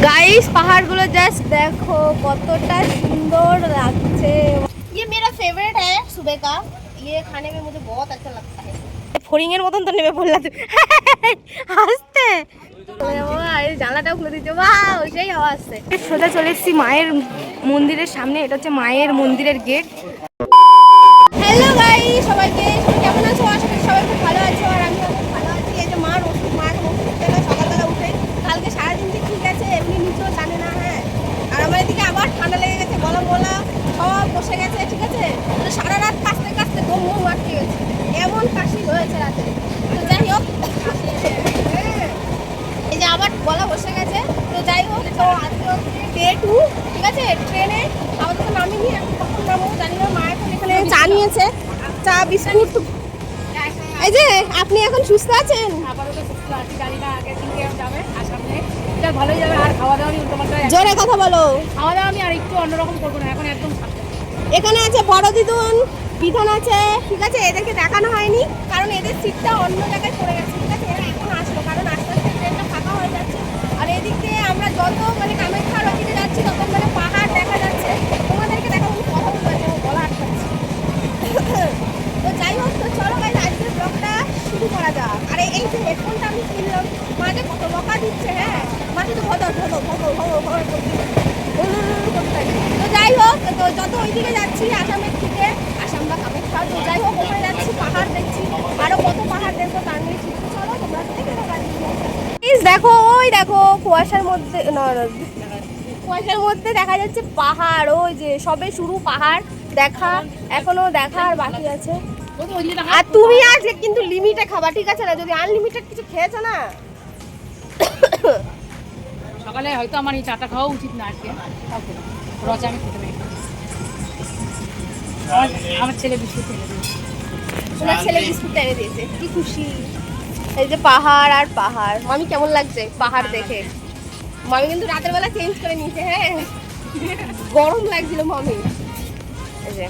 Guys पहाड़গুলো just দেখো কতটা সুন্দর লাগছে। ये मेरा फेवरेट है सुबह का। ये खाने में मुझे बहुत अच्छा लगता है। ফড়িংয়ের মতন তো নেমে পড়লা তুই হাসতে। এই জানলাটাও খুলে দিচ্ছে, ওয়াও সেই আওয়াজ আসছে। সোজা চলে এসেছি মায়ের মন্দিরের সামনে। এটা হচ্ছে মায়ের মন্দিরের গেট। হ্যালো গাইস, সবাইকে কেমন আছো? আশা করি সবাই খুব ভালো আছো আর আমি অনেক ভালো আছি। এই যে মার ওষুধ খেলো সকালবেলা উঠে। কালকে সারাদিন ঠিক আছে, এমনি নিচেও জানে না। হ্যাঁ, আর আমার এদিকে আবার ঠান্ডা লেগে গেছে, গলা গলা সব বসে গেছে। ঠিক আছে, তো সারা রাত কাশতে কাশতে ঘুম ঘুম আটকে গেছে, এমন কাশি হয়েছে রাতে। তো যাই হোক, এই যে আবার গলা বসে গেছে। তো যাই হোক, তো আজকে ডে 2। ঠিক আছে, ট্রেনে আমাদের তো নামিনি, এখন কখন নামবো জানি না। মা এখন এখানে চা নিয়েছে, চা বিস্কুট। এই যে আপনি এখন সুস্থ আছেন? জোরে কথা বলো। খাওয়া দাওয়া আমি আর একটু অন্যরকম করবো না, এখন একদম এখানে আছে বড় দিদুন, বিধান আছে। ঠিক আছে, এদেরকে দেখানো হয়নি কারণ এদের সিটটা অন্য জায়গায় পড়ে গেছে। ঠিক আছে, এরা এখন আসলো কারণ আস্তে আস্তে ট্রেনটা ফাঁকা হয়ে যাচ্ছে। আর এদিক দিয়ে আমরা যত কামাখ্যার ওদিকে যাচ্ছি তখন পাহাড় দেখা যাচ্ছে। তোমাদেরকে দেখাবো, কথা বলতে গলা আটকাচ্ছে। তো যাই হোক, তো চলো গাইস আজকের ব্লগটা শুরু করা যাক। আর এই যে হেডফোনটা আমি কিনলাম, মাঝে কত বকা দিচ্ছে। হ্যাঁ, মাঝে তো ভদর ভদর ভদর ভদর ভদর করতে থাকে। তো যাই হোক, তো যত ওইদিকে যাচ্ছি আসামের থেকে, আসাম বা কামাখ্যা, তো যাই হোক ওখানে যাচ্ছি, পাহাড় দেখছি। আরো কত পাহাড় দেখবো তার নিয়ে ঠিক। চলো তোমরা দেখে দেখো, ওই দেখো কুয়াশার মধ্যে, কুয়াশার মধ্যে দেখা যাচ্ছে পাহাড়। ওই যে সবে শুরু পাহাড় দেখা, এখনো দেখার বাকি আছে। আর তুমি আজকে কিন্তু লিমিটে খাবা, ঠিক আছে না? যদি আনলিমিটেড কিছু খেয়েছো না, সকালে হয়তো আমার এই চাটা খাওয়া উচিত না আজকে। রচা আমি খেতে পারি, আমার ছেলে বিস্কুট এনে দিয়েছে। তোমার ছেলে বিস্কুট এনে দিয়েছে, কি খুশি। এই যে পাহাড় আর পাহাড়। মামি কেমন লাগছে পাহাড় দেখে? মামি কিন্তু রাতের বেলা চেঞ্জ করে নিয়েছে। হ্যাঁ, গরম লাগছিল মামি। এই যে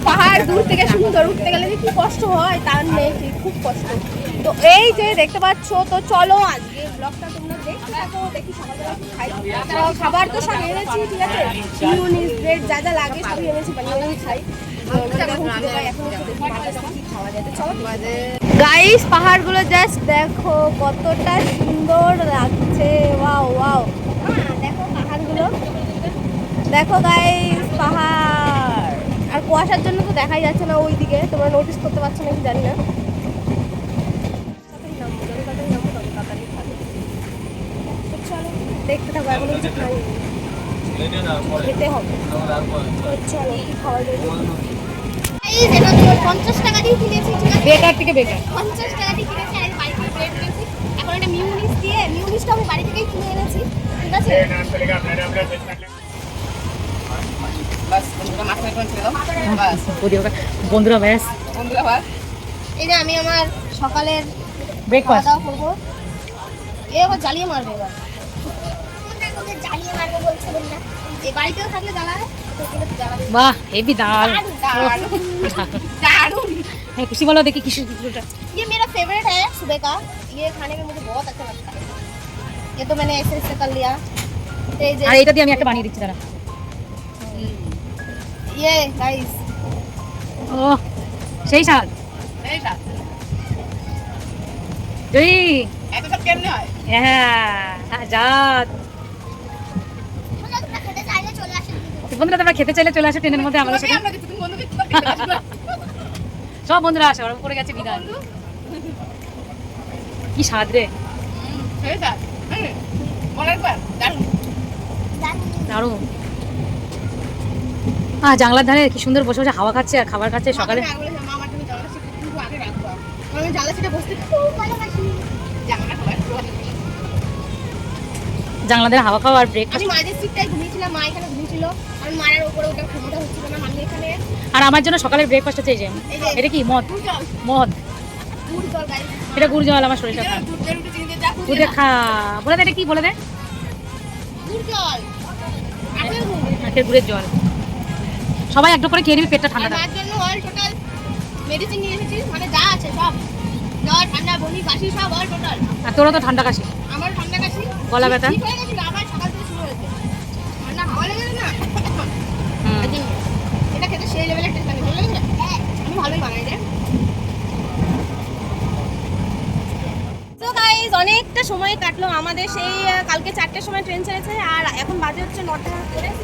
পাহাড় দূর থেকে সুন্দর, উঠতে গেলে যে কি কষ্ট হয় তার নেই, খুব কষ্ট। তো এই যে দেখতে পাচ্ছ, তো চলো আজকে ব্লগটা তোমরা দেখতে থাকো। দেখি সকালবেলা কি খাই। খাবার তো সব এনেছি, ঠিক আছে, মিউনিস ব্রেড যা যা লাগে সবই এনেছি, বানিয়ে খাই। গাইস পাহাড়গুলো জাস্ট দেখো কতটা সুন্দর লাগছে। ওয়াও ওয়াও, দেখো পাহাড়গুলো দেখো গাইস, পাহাড়। আর কুয়াশার জন্য তো দেখাই যাচ্ছে না ওইদিকে, তোমরা নোটিস করতে পারছো নাকি জানি না। দেখতে থাকো, এখন কিছু খাই, খেতে হবে। চলো কি খাওয়া যাবে। 50 টাকা দিয়ে কিনেছি, ঠিক আছে? বেকার থেকে বেকার 50 টাকা দিয়ে কিনেছি আর বাড়ি থেকে ব্রেড কিনেছি। এখন একটা মিউনিস দিয়ে, মিউনিসটা আমি বাড়ি থেকেই কিনে এনেছি, ঠিক আছে? বন্ধুরা ব্যাস এই যে আমি আমার সকালের ব্রেকফাস্ট খাওয়া দাওয়া করবো। এ আবার জ্বালিয়ে মারবে, এবার জ্বালিয়ে মারবে বলছে না। এই বাড়িতেও থাকলে জ্বালাবে, বাহ হেভি দাল दारुण। খুশি বলো দেখি কিছুটা। ये मेरा फेवरेट है सुबह का। ये खाने में मुझे बहुत अच्छा लगता है। ये तो मैंने ऐसे ऐसे कर लिया। আর এটা দিয়ে আমি একটা বানিয়ে দিচ্ছি, দাঁড়া। ये गाइस, ও সেই স্বাদ। জয়ী এত সব কেমনে হয়? হ্যাঁ জাত। তোমরা খেতে চাইলে চলে আসো। বন্ধুরা তোমরা খেতে চাইলে চলে আসো ট্রেনের মধ্যে আমাদের সাথে। আমরা কিছু বন্ধু সব বন্ধুরা আসে, ওরা পড়ে গেছে বিদায়। কি স্বাদ রে, সেটা মনের পর দারুণ দারুণ। হ্যাঁ, জানলার ধারে কি সুন্দর বসে বসে হাওয়া খাচ্ছে আর খাবার খাচ্ছে সকালে। আমার তুমি জানলা সিটে একটু আগে রাখবা। আমি জানলা সিটে বসতে খুব ভালোবাসি। জানলা খোলা জানলা ধারে হাওয়া খাওয়া আর ব্রেকফাস্ট। আমি মাঝের সিটটায় ঘুমিয়েছিলাম, মা এখানে ঘুমিয়েছিল। আমি মায়ের উপরে ওটা ক্ষমতা হচ্ছিল না, আমি এখানে। আর আমার জন্য সকালের ব্রেকফাস্ট হচ্ছে এই যে এটা কি মদ, মদ গুড় জল গাইস। এটা গুড় জল। আমার শরীরটা খা দুধের রুটি চিনি দিয়ে যা খুশি গুড় খা। বলে দে এটা কি, বলে দে। গুড় জল। আখের গুড়ের জল। সবাই একটু করে খেয়ে নিবি, পেটটা ঠান্ডা আর থাকে। মার জন্য অল টোটাল মেডিসিন নিয়ে এসেছি, মানে যা আছে সব জ্বর ঠান্ডা বমি কাশি সব অল টোটাল। আর তোরা তো ঠান্ডা কাশি, আমার ঠান্ডা কাশি গলা ব্যথা। ঠিক হয়ে গেছিল, আবার সকাল থেকে শুরু হয়েছে। ঠান্ডা হাওয়া লেগেছে না, হুম। এই যে এটা খেতে সেই লেভেলের টেস্ট লাগে, ভালো লাগে। আমি ভালোই বানাই রে। তো গাইস অনেকটা সময় কাটলো আমাদের, সেই কালকে 4টের সময় ট্রেন ছেড়েছে আর এখন বাজে হচ্ছে 9টা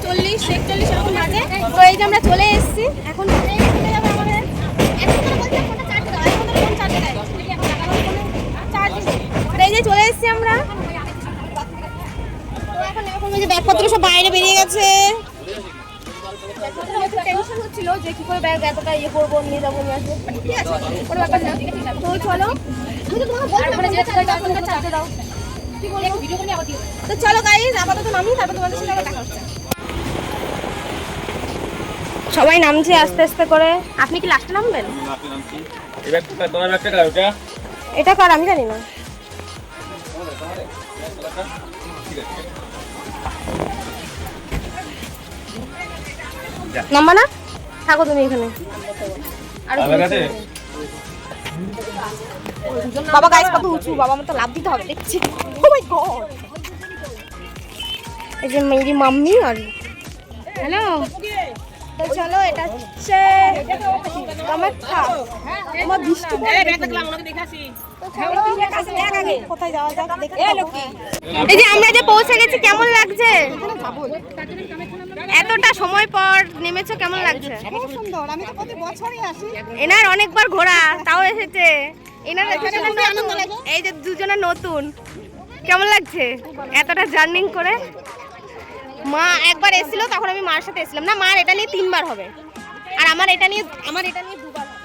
40 41 এরকম বাজে। তো এই যে আমরা চলে এসেছি, এখন চলে যাবে আমাদের। এখন তো বলছে ফোনটা চার্জ দাও, এখন তো ফোন চার্জ দেয়, এখন টাকা চার্জ দিচ্ছি। তো এই যে চলে এসেছি আমরা। তো এখন এরকম এই যে ব্যাগপত্র সব বাইরে বেরিয়ে গেছে। টেনশন হচ্ছিল যে কি করে ব্যাগ এতটা ইয়ে করবো, নিয়ে যাবো, নিয়ে আসবো, ঠিক আছে কোনো ব্যাপার না। তো চলো, আমি তো তোমাকে বলছিলাম ফোনটা চার্জে দাও, কি বলবো ভিডিও করে আবার দিও। তো চলো গাইস আপাতত নামি, তারপর তোমাদের সাথে আবার দেখা হচ্ছে। সবাই নামছে আস্তে আস্তে করে। আপনি কি লাস্টে নামবেন? এটা কার আমি জানি না। নামবা না, থাকো তুমি এখানে। আর বাবা গাইস কত উঁচু, বাবা আমার তো লাভ দিতে হবে দেখছি। ও মাই গড, এই যে মেরি মাম্মি আর হ্যালো। তো চলো, এটা হচ্ছে কামাখ্যা। তোমার বৃষ্টি পড়ে কোথায় যাওয়া যাক দেখে। এই যে আমরা যে পৌঁছে গেছি, কেমন লাগছে? এতটা সময় পর নেমেছো, কেমন লাগছে? খুব সুন্দর, আমি তো প্রতি বছরই আসি। এনার অনেকবার ঘোরা, তাও এসেছে। এনার এই যে দুজনে নতুন, কেমন লাগছে এতটা জার্নি করে? মা একবার এসেছিল, তখন আমি মার সাথে এসেছিলাম না, মার এটা নিয়ে 3বার হবে আর আমার এটা নিয়ে 2বার হবে।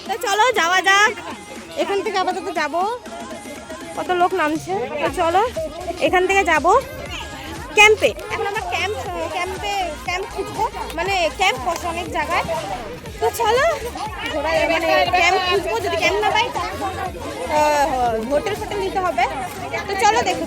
তো চলো যাওয়া যাক, এখান থেকে আপাতত যাব। কত লোক নামছে, তো চলো এখান থেকে যাব ক্যাম্পে। এখন আমরা ক্যাম্প খুঁজবো, মানে ক্যাম্প বসে অনেক জায়গায়। তো চলো ঘোরা, মানে ক্যাম্প খুঁজবো, যদি ক্যাম্প না পাই হোটেল নিতে হবে। তো চলো দেখো,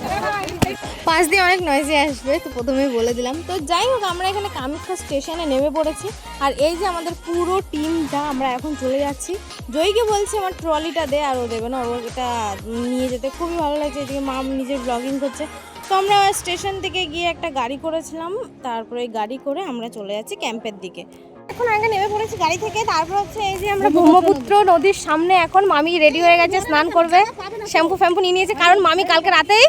পাশ দিয়ে অনেক নয়েজি আসবে, তো প্রথমেই বলে দিলাম। তো যাই হোক, আমরা এখানে কামাখ্যা স্টেশনে নেমে পড়েছি আর এই যে আমাদের পুরো টিমটা আমরা এখন চলে যাচ্ছি। জয়ীকে বলছি আমার ট্রলিটা দে, আর ও দেবে না, ওর এটা নিয়ে যেতে খুবই ভালো লাগছে। এদিকে মাম নিজের ব্লগিং করছে। তো আমরা স্টেশন থেকে গিয়ে একটা গাড়ি করেছিলাম, তারপরে গাড়ি করে আমরা চলে যাচ্ছি ক্যাম্পের দিকে। এখন আগে নেমে পড়েছি গাড়ি থেকে, তারপর হচ্ছে এই যে আমরা ব্রহ্মপুত্র নদীর সামনে। এখন মামি রেডি হয়ে গেছে, স্নান করবে, শ্যাম্পু নিয়ে নিয়েছে, কারণ মামি কালকে রাতেই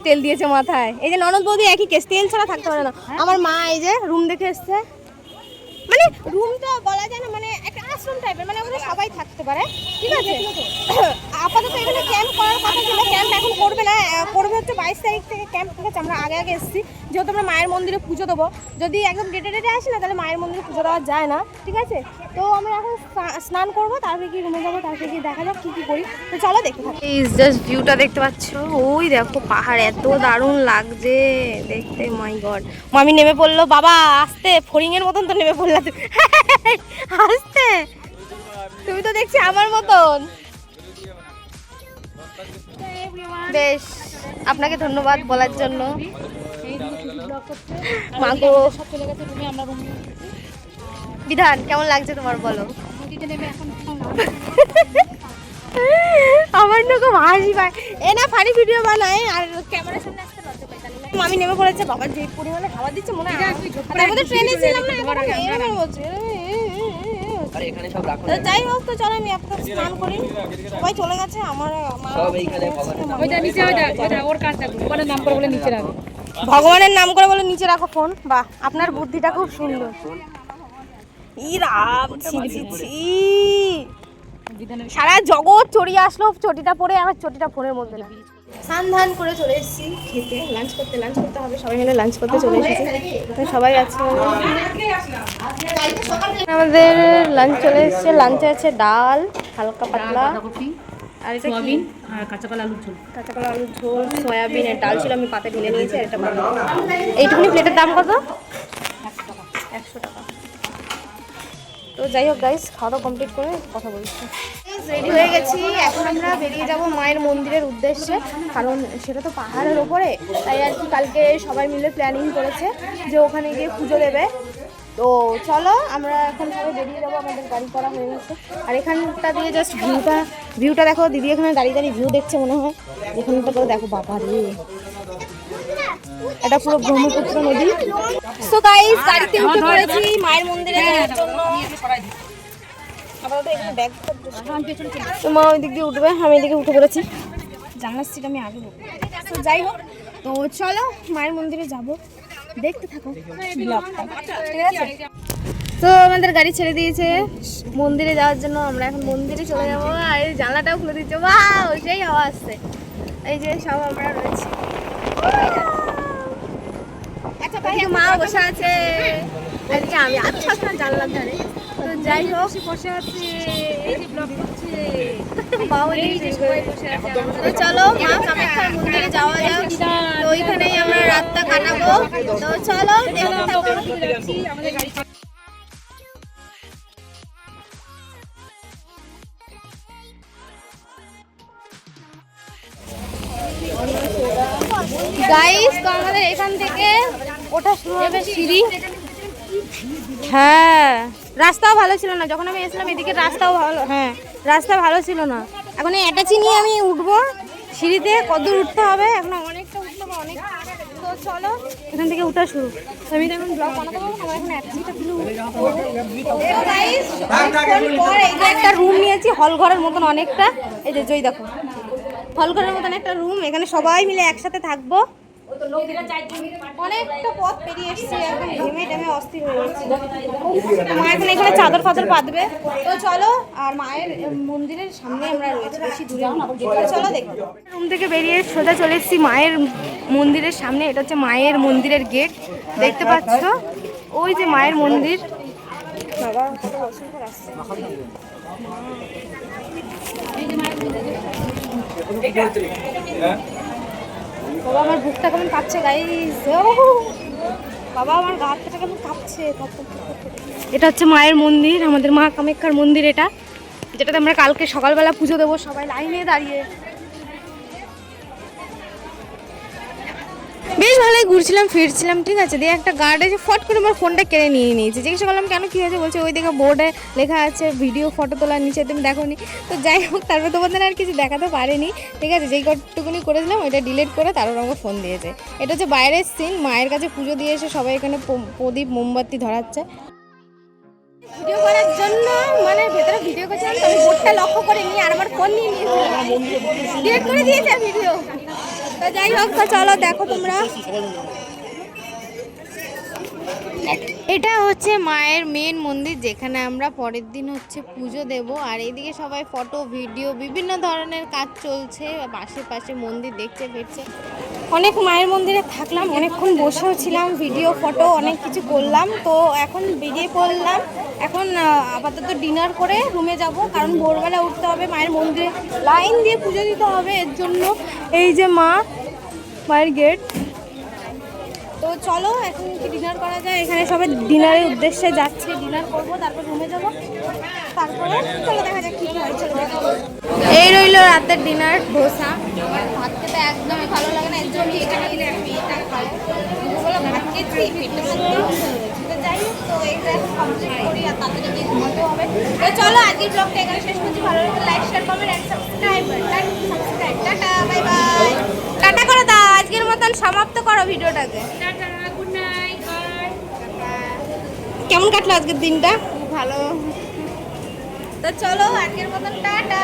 তেল দিয়েছে মাথায়। এই যে ননদ বৌদি একই কেস, তেল ছাড়া থাকতে পারে না। আমার মা এই যে রুম দেখে এসছে, মানে রুমটা বলা যায় না, মানে একটা আশ্রম টাইপের, মানে ওখানে সবাই থাকতে পারে, ঠিক আছে। আপাতত এখানে ক্যাম্প করার কথা ছিল, ক্যাম্প এখন করবে না, করবে হচ্ছে 22 তারিখ থেকে ক্যাম্প, ঠিক আছে। আমরা আগে এসেছি, যেহেতু আমরা মায়ের মন্দিরে পুজো দেবো। যদি একদম ডেটে আসি না, তাহলে মায়ের মন্দিরে পুজো দেওয়া যায় না, ঠিক আছে। তো আমরা এখন স্নান করবো, তারপরে কি রুমে যাবো, তারপরে কি দেখা যাক কি করি। তো চলো দেখতে থাকি। এই জাস্ট ভিউটা দেখতে পাচ্ছ, ওই দেখো পাহাড়, এত দারুণ লাগছে দেখতে, মাই গড। মামি নেমে পড়লো, বাবা আসতে ফড়িংয়ের মতন তো নেমে পড়লা আসতে, তুমি তো দেখছি আমার মতন। বেশ, আপনাকে ধন্যবাদ বলার জন্য। মাগো বিধান, কেমন লাগছে তোমার বলো? আমার না খুব হাসি পায়, এ না ফানি ভিডিও বানায় আর ক্যামেরার সামনে আসতে লজ্জা পাই। মামি নেমে পড়েছে, বাবা যে পরিমাণে হাওয়া দিচ্ছে মনে হয় আমাদের ট্রেনে ছিলাম না, এরকম বলছে। যাই হোক, তো চলো আমি আপনার স্নান করি, সবাই চলে গেছে। আমার ভগবানের নাম করে বলে নিচে রাখো ফোন। বাহ, আপনার বুদ্ধিটা খুব সুন্দর। সারা জগৎ চড়িয়ে আসলো, চটিটা পরে আমার চটিটা ফোনের মধ্যে না। স্নান করে চলে এসেছি খেতে, লাঞ্চ করতে হবে, সবাই মিলে লাঞ্চ করতে চলে এসেছি। সবাই আছে, আমাদের লাঞ্চ চলে এসেছে। লাঞ্চে আছে ডাল, হালকা পাতলা, আর এটা সয়াবিন আর কাঁচাকলা আলুর ঝোল, সয়াবিনের ডাল ছিল, আমি পাতে ঢেলে নিয়েছি। আর এটা এইটুকুনি প্লেটের দাম কত? 100 টাকা। তো যাই হোক গাইস, খাওয়া দাওয়া কমপ্লিট করে কথা বলছি। রেডি হয়ে গেছি, এখন আমরা বেরিয়ে যাব মায়ের মন্দিরের উদ্দেশ্যে, কারণ সেটা তো পাহাড়ের ওপরে, তাই আর কি কালকে সবাই মিলে প্ল্যানিং করেছে যে ওখানে গিয়ে পুজো দেবে। তো চলো আমরা এখন সবাই বেরিয়ে যাবো, আমাদের গাড়ি করা হয়ে গেছে। আর এখানটা দিয়ে জাস্ট ভিউটা দেখো, দিদি এখানে দাঁড়িয়ে দাঁড়িয়ে ভিউ দেখছে মনে হয়। এখানটা করে দেখো, বাবা রে, এটা পুরো ব্রহ্মপুত্র নদী। সো গাইস, গাড়িতে উঠে পড়েছি মায়ের মন্দিরে যাওয়ার জন্য। আপাতত এখানে ব্যাগ তো মা ওই দিক দিয়ে উঠবে, আমি এদিকে উঠে পড়েছি। জানার সিট আমি আগে বলবো। তো যাই হোক, তো চলো মায়ের মন্দিরে যাব, দেখতে থাকো ব্লগটা, ঠিক আছে? তো আমাদের গাড়ি ছেড়ে দিয়েছে মন্দিরে যাওয়ার জন্য, আমরা এখন মন্দিরে চলে যাবো। আর এই জানলাটাও খুলে দিচ্ছে, বাহ সেই হাওয়া আসছে। এই যে সব আমরা রয়েছি, আচ্ছা ভাই মা বসে আছে, এদিকে আমি আচ্ছা জানলার ধারে। তো যাই হোক, বসে আছি, এই যে ব্লগ করছে মা, এই যে সবাই বসে আছে। তো চলো মা কামাখ্যার মন্দিরে যাওয়া যাক, তো ওইখানেই আমরা রাতটা কাটাবো। তো চলো দেখতে থাকো। আমাদের গাড়ি গাইস, তো আমাদের এখান থেকে ওটা শুরু হবে সিঁড়ি। হ্যাঁ, রাস্তাও ভালো ছিল না যখন আমি এসেছিলাম, এদিকে রাস্তাও ভালো, হ্যাঁ রাস্তা ভালো ছিল না। এখন এই অ্যাটাচি নিয়ে আমি উঠবো সিঁড়িতে, কতদূর উঠতে হবে, এখন অনেকটা উঠতে হবে, অনেক। তো চলো এখান থেকে উঠা শুরু। আমি তো এখন ব্লগ বানাতে পারবো, আমার এখন অ্যাটাচিটা খুলে একটা রুম নিয়েছি, হল ঘরের মতন অনেকটা। এই যে জয় দেখো, হল ঘরের মতন একটা রুম, এখানে সবাই মিলে একসাথে থাকবো। অনেকটা পথ পেরিয়ে এসেছি, এখন ঘেমে টেমে অস্থির হয়ে গেছি। মা এখন এখানে চাদর ফাদর পাতবে। তো চলো, আর মায়ের মন্দিরের সামনে আমরা রয়েছি, বেশি দূরে না। তো চলো দেখো, রুম থেকে বেরিয়ে সোজা চলে এসেছি মায়ের মন্দিরের সামনে। এটা হচ্ছে মায়ের মন্দিরের গেট, দেখতে পাচ্ছ ওই যে মায়ের মন্দির। বাবা কত অসুবিধা আসছে, বাবা আমার বুকটা কেমন কাঁপছে গাইস, বাবা আমার গা হাতটা কেমন কাঁপছে। এটা হচ্ছে মায়ের মন্দির, আমাদের মা কামাখ্যার মন্দির এটা, যেটাতে আমরা কালকে সকালবেলা পুজো দেবো সবাই লাইনে দাঁড়িয়ে। বেশ ভালোই ঘুরছিলাম ফিরছিলাম, ঠিক আছে। দিয়ে একটা গার্ড এসে ফট করে আমার ফোনটা কেড়ে নিয়ে নিয়েছে। জিজ্ঞাসা করলাম কেন, কী হয়েছে? বলছে ওই দিকে বোর্ডে লেখা আছে ভিডিও ফটো তোলার নিচে, তুমি দেখো নি। তো যাই হোক, তারপর তোমাদের আর কিছু দেখাতে পারিনি, ঠিক আছে। যেই কতটুকুনি করেছিলাম ওইটা ডিলিট করে তারপর আমাকে ফোন দিয়েছে। এটা হচ্ছে বাইরের সিন, মায়ের কাছে পুজো দিয়ে এসে সবাই এখানে প্রদীপ মোমবাতি ধরাচ্ছে ভিডিও করার জন্য। মানে ভেতরে ভিডিও করছিলাম, তো আমি বোর্ডটা লক্ষ্য করে নিয়ে আর আমার ফোন নিয়ে নিয়েছিলাম, ডিলিট করে দিয়েছে ভিডিও। তো যাই হোক, তো চলো দেখো তোমরা। এটা হচ্ছে মায়ের মেন মন্দির, যেখানে আমরা পরের দিন হচ্ছে পুজো দেব। আর এইদিকে সবাই ফটো ভিডিও বিভিন্ন ধরনের কাজ চলছে, আশেপাশে মন্দির দেখতে ফিরছে। অনেক মায়ের মন্দিরে থাকলাম, অনেকক্ষণ বসেও ছিলাম, ভিডিও ফটো অনেক কিছু করলাম। তো এখন বেরিয়ে পড়লাম, এখন আপাতত ডিনার করে রুমে যাব, কারণ ভোরবেলা উঠতে হবে, মায়ের মন্দিরে লাইন দিয়ে পুজো দিতে হবে। এর জন্য এই যে মায়ের গেট। তো চলো এখন কি ডিনার করা যায়, এখানে সবাই ডিনারের উদ্দেশ্যে যাচ্ছে, ডিনার করবো তারপর রুমে যাবো। তারপরে চলো দেখা যাক কি হয়, চলো। এই রইল রাতের ডিনার, ধোসা। আমার ভাত খেতে একদমই ভালো লাগে না, এর জন্য এখানে এলে আমি এটা খাই। দুপুরবেলা ভাত খেয়েছি, পেটটা তো যাই হোক, তো এইটা কমপ্লিট করি আর তাড়াতাড়ি গিয়ে ঘুমাতে হবে। তো চলো আজকের ব্লগটা এখানে শেষ করছি। ভালো লাগলে like share comment and subscribe. Tata bye bye, tata করে দাও, আজকের মতন সমাপ্ত করো ভিডিওটাকে। Good night, bye. কেমন কাটলো আজকের দিনটা? খুব ভালো। তো চলো আজকের মতন টাটা।